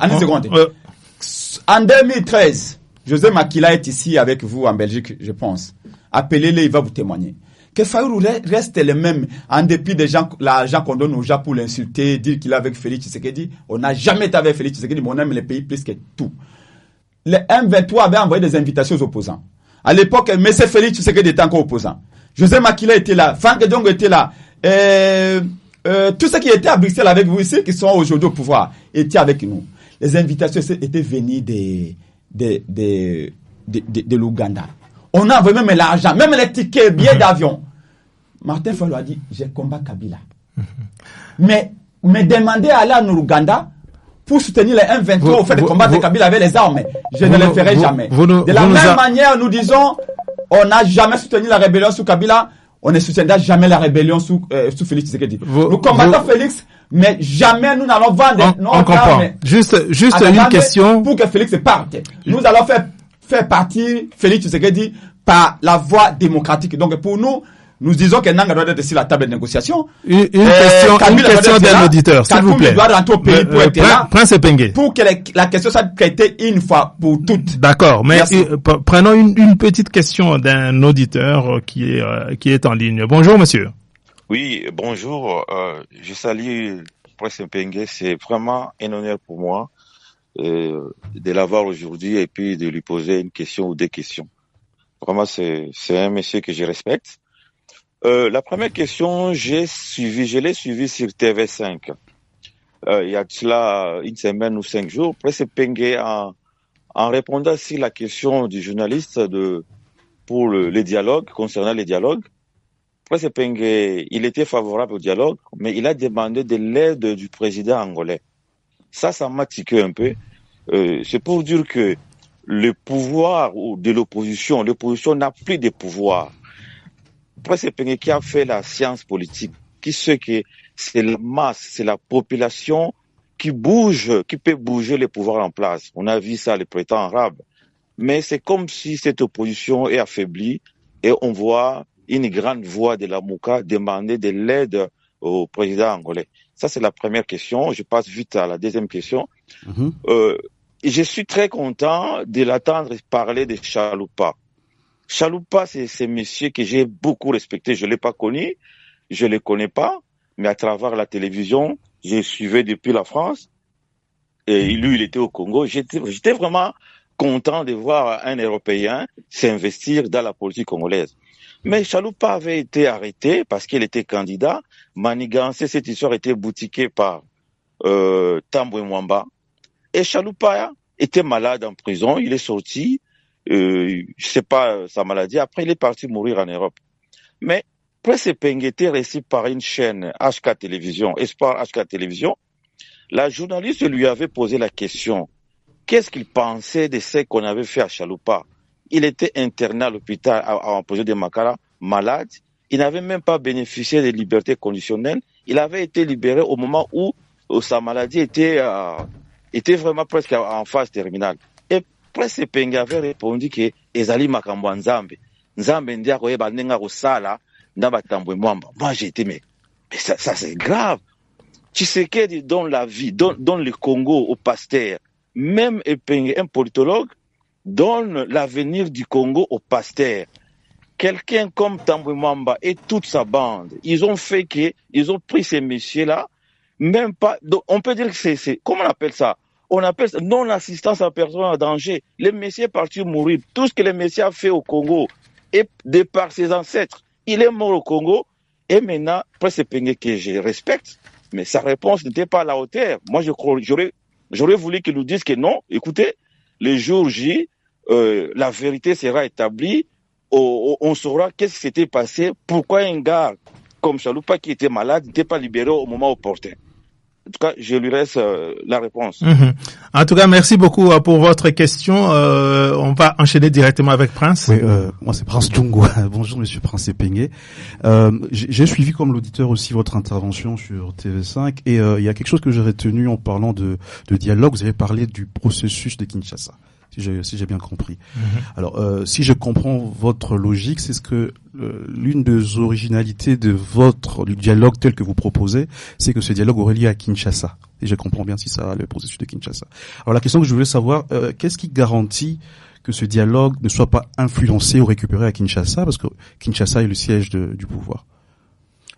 En 2013, José Makila est ici avec vous en Belgique, je pense. Appelez-le, il va vous témoigner. Que Fayulu reste le même, en dépit des gens, l'argent qu'on donne aux gens pour l'insulter, dire qu'il est avec Félix Tshisekedi. On n'a jamais été avec Félix Tshisekedi, mais on aime les pays plus que tout. Le M23 avait envoyé des invitations aux opposants. À l'époque, M. Félix Tshisekedi était encore opposant. José Makila était là, Franck Diongo était là. Tous ceux qui étaient à Bruxelles avec vous ici, qui sont aujourd'hui au pouvoir, étaient avec nous. Les invitations étaient venues de l'Ouganda. On a envoyé même l'argent, même les tickets, billets d'avion. Martin Fayulu a dit, j'ai combat Kabila. Mais demander à aller en Ouganda pour soutenir les M23 au fait de combattre Kabila avec les armes, je ne le ferai jamais. De la même manière, nous disons, on n'a jamais soutenu la rébellion sous Kabila, on ne soutiendra jamais la rébellion sous Félix Tshisekedi. Nous combattons Félix, mais jamais nous n'allons vendre nos armes. Juste une question. Pour que Félix parte. Nous allons faire partir Félix Tshisekedi par la voie démocratique. Donc pour nous, nous disons que Nanga doit être sur la table de négociation. Une question d'un auditeur, s'il vous plaît. Doit rentrer au pays pour être là. Prince Epenge. Pour que la question soit traitée une fois pour toutes. D'accord, mais prenons une petite question d'un auditeur qui est en ligne. Bonjour, monsieur. Oui, bonjour. Je salue Prince Epenge. C'est vraiment un honneur pour moi de l'avoir aujourd'hui et puis de lui poser une question ou des questions. Vraiment, c'est un monsieur que je respecte. La première question, je l'ai suivi sur TV5. Il y a de cela une semaine ou 5 jours. Prince Epenge, en répondant sur la question du journaliste pour les dialogues, concernant les dialogues, Prince Epenge, il était favorable au dialogue, mais il a demandé de l'aide du président angolais. Ça m'a tiqué un peu. C'est pour dire que le pouvoir de l'opposition n'a plus de pouvoir. Prince Epenge qui a fait la science politique, qui sait que c'est la masse, c'est la population qui peut bouger les pouvoirs en place. On a vu ça, les printemps arabes. Mais c'est comme si cette opposition est affaiblie et on voit une grande voix de la Mouka demander de l'aide au président angolais. Ça, c'est la première question. Je passe vite à la deuxième question. Je suis très content de l'attendre parler de Chalupa. Chalupa, c'est ce monsieur que j'ai beaucoup respecté. Je l'ai pas connu, je le connais pas, mais à travers la télévision, je suivais depuis la France. Et lui, il était au Congo. J'étais vraiment content de voir un Européen s'investir dans la politique congolaise. Mais Chalupa avait été arrêté parce qu'il était candidat. Manigancé, cette histoire était boutiquée par Tambwe Mwamba. Et Chalupa était malade en prison, il est sorti, je sais pas sa maladie, après il est parti mourir en Europe. Mais Prince Epenge était reçu par une chaîne HK Télévision, Espoir HK Télévision. La journaliste lui avait posé la question, qu'est-ce qu'il pensait de ce qu'on avait fait à Chalupa? Il était interné à l'hôpital en prison de Makala, malade. Il n'avait même pas bénéficié de liberté conditionnelle. Il avait été libéré au moment où sa maladie était vraiment presque en phase terminale. Et Prince Epenge avait répondu que ezali makambo nzambe. Nzambe ndia koyeba ndenga kosala nda batambo mwamba. Moi j'ai été mais ça c'est grave. Tshisekedi donne la vie, donne le Congo au pasteur. Même Epenge, un politologue, donne l'avenir du Congo au pasteur. Quelqu'un comme Tambwe Mwamba et toute sa bande, ils ont pris ces messieurs-là, même pas, on peut dire que c'est, comment on appelle ça? On appelle ça non-assistance à personne en danger. Les messieurs partis mourir. Tout ce que les messieurs ont fait au Congo, et de par ses ancêtres, il est mort au Congo, et maintenant, Prince Epenge que je respecte, mais sa réponse n'était pas à la hauteur. Moi, j'aurais voulu qu'il nous dise que non, écoutez, le jour J, la vérité sera établie, on saura qu'est-ce qui s'était passé, pourquoi un gars comme Chalupa qui était malade n'était pas libéré au moment opportun. En tout cas, je lui laisse la réponse. En tout cas, merci beaucoup pour votre question. On va enchaîner directement avec Prince. Oui, moi c'est Prince Djongo. Bonjour Monsieur Prince Epenge. J'ai suivi comme l'auditeur aussi votre intervention sur TV5 et il y a quelque chose que j'ai retenu en parlant de dialogue. Vous avez parlé du processus de Kinshasa. Si j'ai bien compris. Alors, si je comprends votre logique, c'est ce que l'une des originalités du dialogue tel que vous proposez, c'est que ce dialogue aurait lieu à Kinshasa. Et je comprends bien si ça le processus de Kinshasa. Alors, la question que je voulais savoir, qu'est-ce qui garantit que ce dialogue ne soit pas influencé ou récupéré à Kinshasa, parce que Kinshasa est le siège du pouvoir.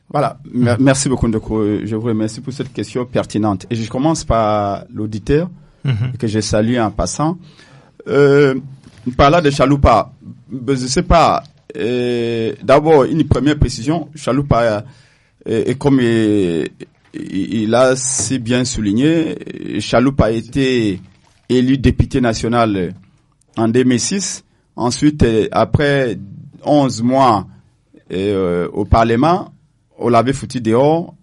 Voilà. Merci beaucoup, Ndoko. Je vous remercie pour cette question pertinente. Et je commence par l'auditeur, que je salue en passant. Parlant de Chalupa, je sais pas, d'abord une première précision, Chalupa est comme il a si bien souligné, Chalupa a été élu député national en 2006, ensuite après 11 mois au Parlement, on l'avait foutu dehors,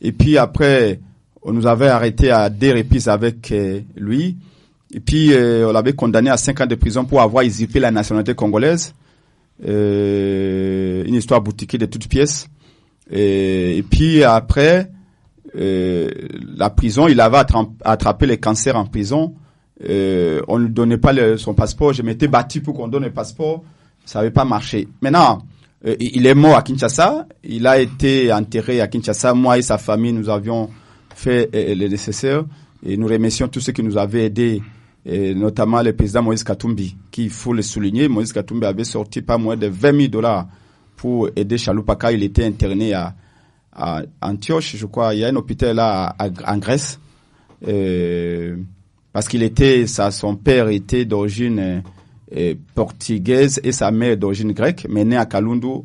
et puis après on nous avait arrêté à 2 reprises avec lui. Et puis, on l'avait condamné à 5 ans de prison pour avoir usurpé la nationalité congolaise. Une histoire boutiquée de toutes pièces. Et puis, après, la prison, il avait attrapé le cancer en prison. On ne lui donnait pas son passeport. Je m'étais battu pour qu'on donne le passeport. Ça n'avait pas marché. Maintenant, il est mort à Kinshasa. Il a été enterré à Kinshasa. Moi et sa famille, nous avions fait le nécessaire. Et nous remercions tous ceux qui nous avaient aidés, et notamment le président Moïse Katumbi, qui, il faut le souligner, Moïse Katumbi avait sorti pas moins de $20,000 pour aider Chalupa quand il était interné à Antioche, je crois. Il y a un hôpital là en Grèce, parce son père était d'origine portugaise et sa mère d'origine grecque, mais né à Kalundu,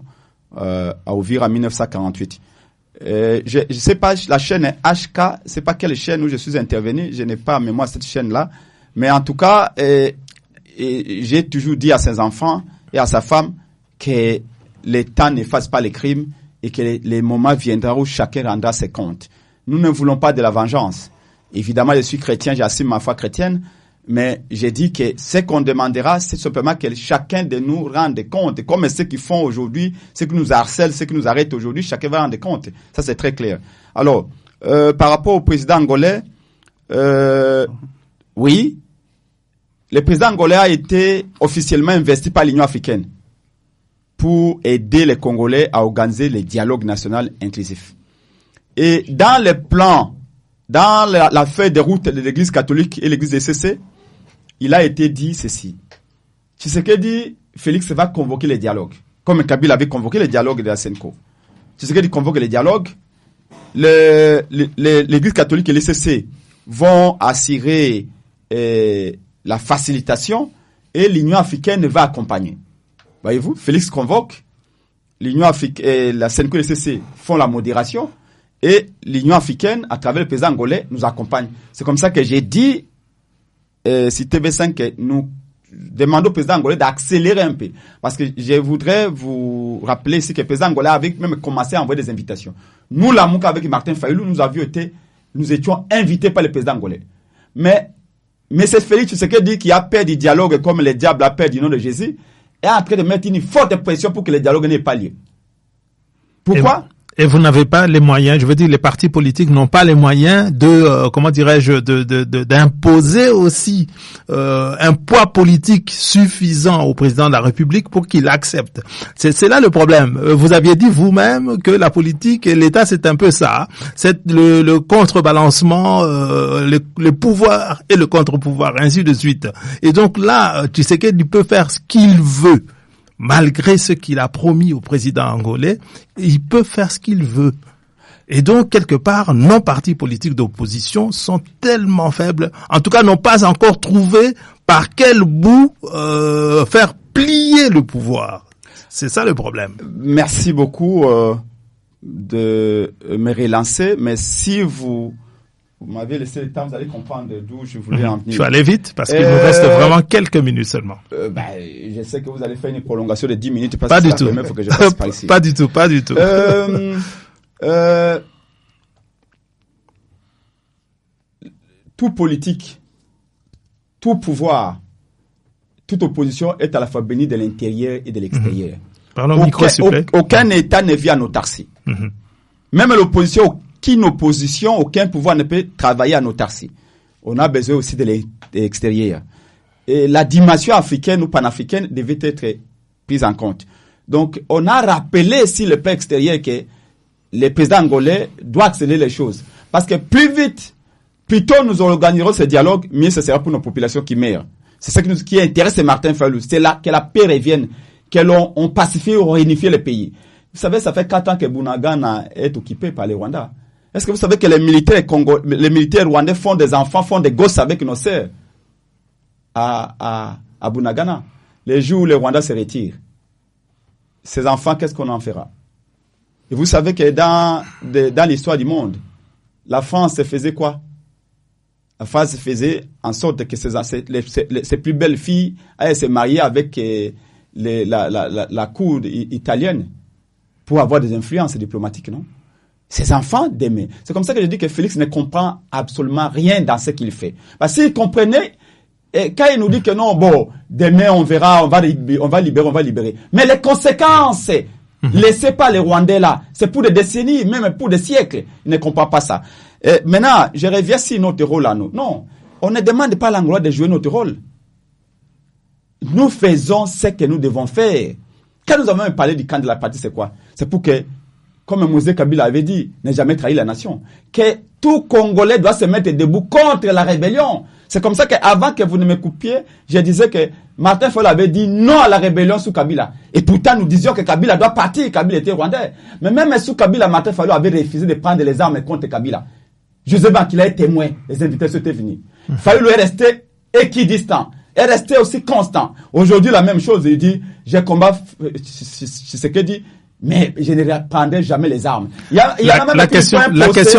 à Uvira en 1948. Je sais pas, la chaîne HK, c'est pas quelle chaîne où je suis intervenu, je n'ai pas en mémoire cette chaîne-là, mais en tout cas, j'ai toujours dit à ses enfants et à sa femme que le temps n'efface pas les crimes et que les moments viendront où chacun rendra ses comptes. Nous ne voulons pas de la vengeance. Évidemment, je suis chrétien, j'assume ma foi chrétienne, mais j'ai dit que ce qu'on demandera, c'est simplement que chacun de nous rende compte. Comme ceux qui font aujourd'hui, ceux qui nous harcèlent, ceux qui nous arrêtent aujourd'hui, chacun va rendre compte. Ça, c'est très clair. Alors, par rapport au président angolais, oui, le président angolais a été officiellement investi par l'Union africaine pour aider les Congolais à organiser les dialogues nationaux inclusifs. Et dans les plans, dans la feuille de route de l'Église catholique et l'Église DCC, il a été dit ceci. Tshisekedi, Félix va convoquer les dialogues. Comme Kabila avait convoqué les dialogues de la Senko. Tshisekedi convoque les dialogues. L'Église catholique et l'ECC vont assurer la facilitation et l'Union africaine va accompagner. Voyez-vous, Félix convoque, l'Union africaine, la Senko et l'ECC font la modération et l'Union africaine, à travers le président angolais, nous accompagne. C'est comme ça que j'ai dit si TV5 nous demande au président angolais d'accélérer un peu. Parce que je voudrais vous rappeler ici que le président angolais avait même commencé à envoyer des invitations. Nous, la Mouka, avec Martin Fayulu, nous étions invités par le président angolais. Mais M. Félix Tshisekedi, qui a peur du dialogue comme le diable a peur du nom de Jésus, est en train de mettre une forte pression pour que le dialogue n'ait pas lieu. Pourquoi? Et vous n'avez pas les moyens, je veux dire, les partis politiques n'ont pas les moyens de, d'imposer aussi un poids politique suffisant au président de la République pour qu'il accepte. C'est là le problème. Vous aviez dit vous-même que la politique et l'État, c'est un peu ça. C'est le contrebalancement, le pouvoir et le contre-pouvoir, ainsi de suite. Et donc là, Tshisekedi peut faire ce qu'il veut. Malgré ce qu'il a promis au président angolais, il peut faire ce qu'il veut. Et donc, quelque part, nos partis politiques d'opposition sont tellement faibles, en tout cas, n'ont pas encore trouvé par quel bout faire plier le pouvoir. C'est ça le problème. Merci beaucoup de me relancer, mais si vous m'avez laissé le temps, vous allez comprendre d'où je voulais en venir. Je vais aller vite parce qu'il nous reste vraiment quelques minutes seulement. Je sais que vous allez faire une prolongation de 10 minutes. Parce pas que du tout. Faut que je passe par ici. Pas du tout. Tout politique, tout pouvoir, toute opposition est à la fois bénie de l'intérieur et de l'extérieur. Parlons au micro, s'il vous plaît. Aucun État ne vit en autarcie. Même l'opposition, aucun pouvoir ne peut travailler en autarcie. On a besoin aussi de l'extérieur. Et la dimension africaine ou panafricaine devait être prise en compte. Donc, on a rappelé si le plan extérieur que le président angolais doit accélérer les choses. Parce que plus vite, plus tôt nous organiserons ce dialogue, mieux ce sera pour nos populations qui meurent. C'est ce qui intéresse Martin Fayulu. C'est là que la paix revienne, que l'on pacifie ou réunifie le pays. Vous savez, ça fait 4 ans que Bunagana est occupé par les Rwandais. Est-ce que vous savez que les militaires rwandais font des enfants, font des gosses avec nos sœurs à Bunagana? Les jours où les Rwandais se retirent, ces enfants, qu'est-ce qu'on en fera? Et vous savez que dans l'histoire du monde, la France se faisait quoi? La France faisait en sorte que ses plus belles filles allaient se marier avec la cour italienne pour avoir des influences diplomatiques, non? Ces enfants d'aimer. C'est comme ça que je dis que Félix ne comprend absolument rien dans ce qu'il fait. Parce qu'il comprenait, et quand il nous dit que non, bon, demain on verra, on va libérer. Mais les conséquences, laissez pas les Rwandais là. C'est pour des décennies, même pour des siècles. Il ne comprend pas ça. Et maintenant, je reviens sur notre rôle à nous. Non, on ne demande pas à l'Angola de jouer notre rôle. Nous faisons ce que nous devons faire. Quand nous avons parlé du camp de la partie, c'est quoi? C'est pour que, comme Mosé Kabila avait dit, ne jamais trahir la nation. Que tout Congolais doit se mettre debout contre la rébellion. C'est comme ça qu'avant que vous ne me coupiez, je disais que Martin Fayulu avait dit non à la rébellion sous Kabila. Et pourtant, nous disions que Kabila doit partir. Kabila était rwandais. Mais même sous Kabila, Martin Fayulu avait refusé de prendre les armes contre Kabila. Joseph Bankila est témoin. Les invités étaient venus. Fayulu est resté équidistant. Est resté aussi constant. Aujourd'hui, la même chose. Il dit, j'ai combat, c'est ce qu'il dit, mais je ne prendrai jamais les armes. La question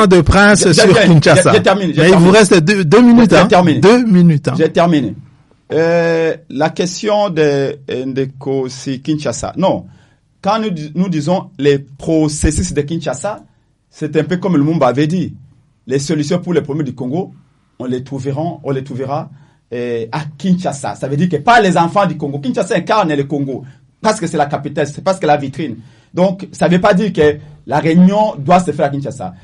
de Prince sur Kinshasa. Je termine. Mais il vous reste 2 minutes. Je termine. 2 minutes. J'ai terminé. La question de Ndeko sur Kinshasa. Non. Quand nous disons les processus de Kinshasa, c'est un peu comme le Lumumba avait dit. Les solutions pour les problèmes du Congo, on les trouvera à Kinshasa. Ça veut dire que pas les enfants du Congo. Kinshasa incarne le Congo. Parce que c'est la capitale, c'est parce que la vitrine. Donc, ça ne veut pas dire que la réunion doit se faire à Kinshasa.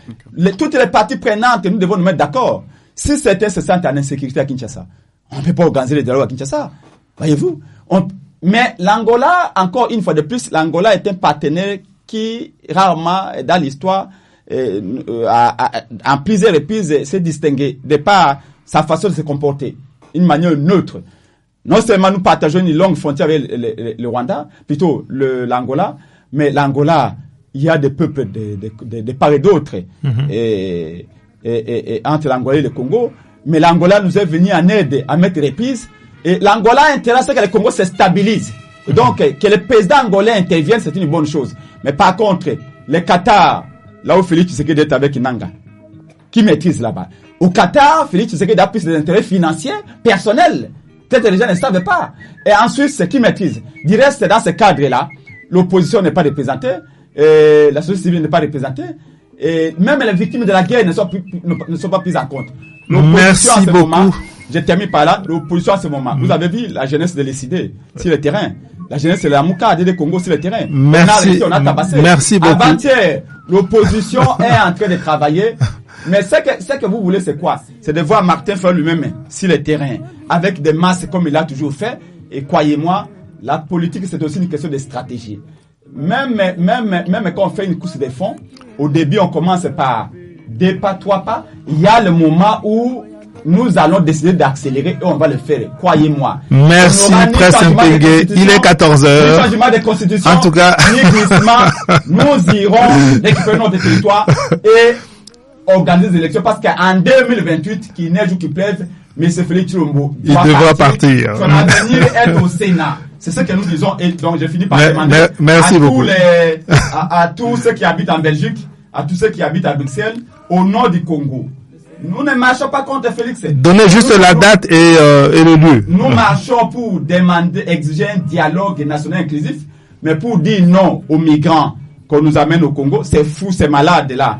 Toutes les parties prenantes, nous devons nous mettre d'accord. Si certains se sentent en insécurité à Kinshasa, on ne peut pas organiser le dialogue à Kinshasa. Voyez-vous? Mais l'Angola, encore une fois de plus, l'Angola est un partenaire qui, rarement, dans l'histoire, en plusieurs reprises, s'est distingué de par sa façon de se comporter. Une manière neutre. Non seulement nous partageons une longue frontière avec le Rwanda, plutôt l'Angola, mais l'Angola, il y a des peuples de part et d'autre, et entre l'Angola et le Congo. Mais l'Angola nous est venu en aide à mettre reprises. Et l'Angola intéresse que le Congo se stabilise. Et donc, que le président angolais intervienne, c'est une bonne chose. Mais par contre, le Qatar, là où Félix Tshisekedi est avec Nanga, qui maîtrise là-bas. Au Qatar, Félix Tshisekedi a plus des intérêts financiers, personnels. Peut-être les gens ne savaient pas. Et ensuite, ce qui maîtrise. Du reste, dans ce cadre-là, l'opposition n'est pas représentée, et la société civile n'est pas représentée, et même les victimes de la guerre ne sont pas prises en compte. Merci à ce beaucoup. Moment, je termine par là. L'opposition à ce moment. Vous avez vu la jeunesse de l'ECD sur le terrain. La jeunesse de la Mouka de Congo sur le terrain. Merci. On a tabassé. Merci beaucoup. Avant-hier, l'opposition est en train de travailler. Mais ce que vous voulez, c'est quoi? C'est de voir Martin faire lui-même sur le terrain, avec des masses comme il a toujours fait. Et croyez-moi, la politique, c'est aussi une question de stratégie. Même quand on fait une course de fonds, au début, on commence par 2 pas, 3 pas. Il y a le moment où nous allons décider d'accélérer et on va le faire. Croyez-moi. Merci, Prince Mpenge. Il est 14h. Changement de constitution. En tout cas, nous irons récupérer notre territoire et organiser des élections parce qu'en 2028, qu'il neige ou qu'il pleuve, M. Félix Tshilombo il devra partir. Son avenir est au Sénat. C'est ce que nous disons et donc je finis par demander merci beaucoup. À tous ceux qui habitent en Belgique, à tous ceux qui habitent à Bruxelles, au nord du Congo. Nous ne marchons pas contre Félix. Donnez juste la date et le lieu. Nous marchons pour demander, exiger un dialogue national inclusif, mais pour dire non aux migrants qu'on nous amène au Congo, c'est fou, c'est malade là.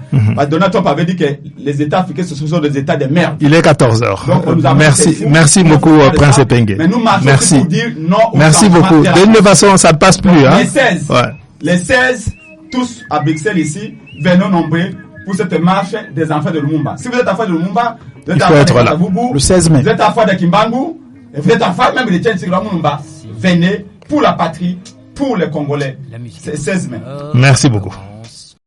Donald Trump avait dit que les États africains ce sont des États de merde. Il est 14h. Merci beaucoup, Prince Epenge. Mais nous marchons pour dire non aux merci beaucoup. De toute façon, ça ne passe plus. Donc, hein? Les 16, tous à Bruxelles ici, venons nombreux pour cette marche des enfants de Lumumba. Si vous êtes enfant de Lumumba, vous êtes enfant de Katavubu, le 16 mai. Vous êtes enfant de Kimbangu, et vous êtes enfant même de Tchétchik Lumumba. Venez pour la patrie, pour les Congolais. C'est 16 mai. Merci beaucoup.